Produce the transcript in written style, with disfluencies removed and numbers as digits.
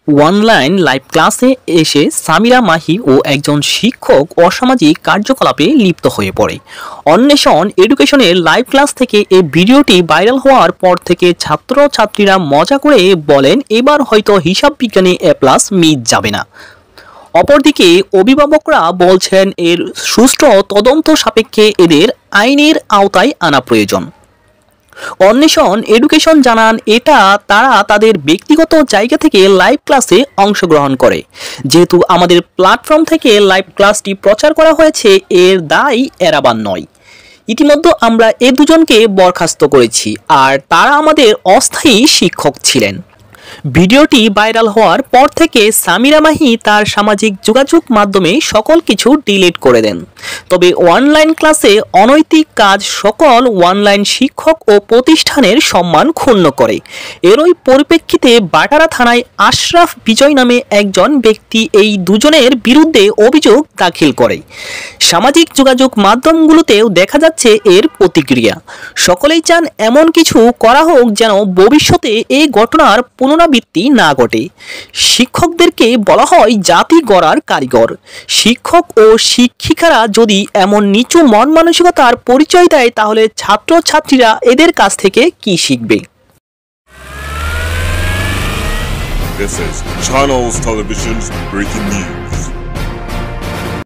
Online live ক্লাসে এসে সামিরা মাহি ও একজন শিক্ষক অসামাজিক কার্যকলাপে লিপ্ত হয়ে পড়ে। অন্বেষণ এডুকেশনের লাইভ ক্লাস থেকে এই ভিডিওটি ভাইরাল হওয়ার পর থেকে ছাত্রছাত্রীরা মজা করে বলেন এবার হয়তো হিসাব বিজ্ঞানে A+ মিস যাবে না। অপরদিকে অভিভাবকরা বলছেন এর সুষ্ঠু তদন্ত সাপেক্ষে এদের আইনের আওতায় আনা প্রয়োজন। অন্বেষণ এডুকেশন জানান এটা তারা তাদের ব্যক্তিগত জায়গা থেকে লাইভ ক্লাসে অংশগ্রহণ করে। যেহেতু আমাদের প্ল্যাটফর্ম থেকে লাইভ ক্লাসটি প্রচার করা হয়েছে, এর দায় এড়াবার নয়। ইতিমধ্যে আমরা এ দুজনকে বরখাস্ত করেছি, আর তারা আমাদের অস্থায়ী শিক্ষক ছিলেন। ভিডিওটি ভাইরাল হওয়ার পর থেকে সামিরা মাহি তার সামাজিক যোগাযোগ মাধ্যমে সকল কিছু ডিলিট করে দেন। তবে অনলাইন ক্লাসে অনৈতিক কাজ সকল অনলাইন শিক্ষক ও প্রতিষ্ঠানের সম্মান ক্ষুণ্ণ করে। এরই পরিপ্রেক্ষিতে বাটারা থানায় আশরাফ বিজয় নামে একজন ব্যক্তি এই দুজনের বিরুদ্ধে অভিযোগ দাখিল করে। সামাজিক যোগাযোগ মাধ্যমগুলোতেও দেখা যাচ্ছে এর প্রতিক্রিয়া। সকলেই চান এমন কিছু করা হোক যেন ভবিষ্যতে এই ঘটনার পুনরাবৃত্তি না ঘটে। শিক্ষকদেরকে বলা হয় জাতি গড়ার কারিগর। শিক্ষক ও শিক্ষিকারা যদি এমন নিচু মন মানসিকতার পরিচয় দেয়, তাহলে ছাত্রছাত্রীরা এদের কাছ থেকে কি শিখবে? This is Channels Television's breaking news.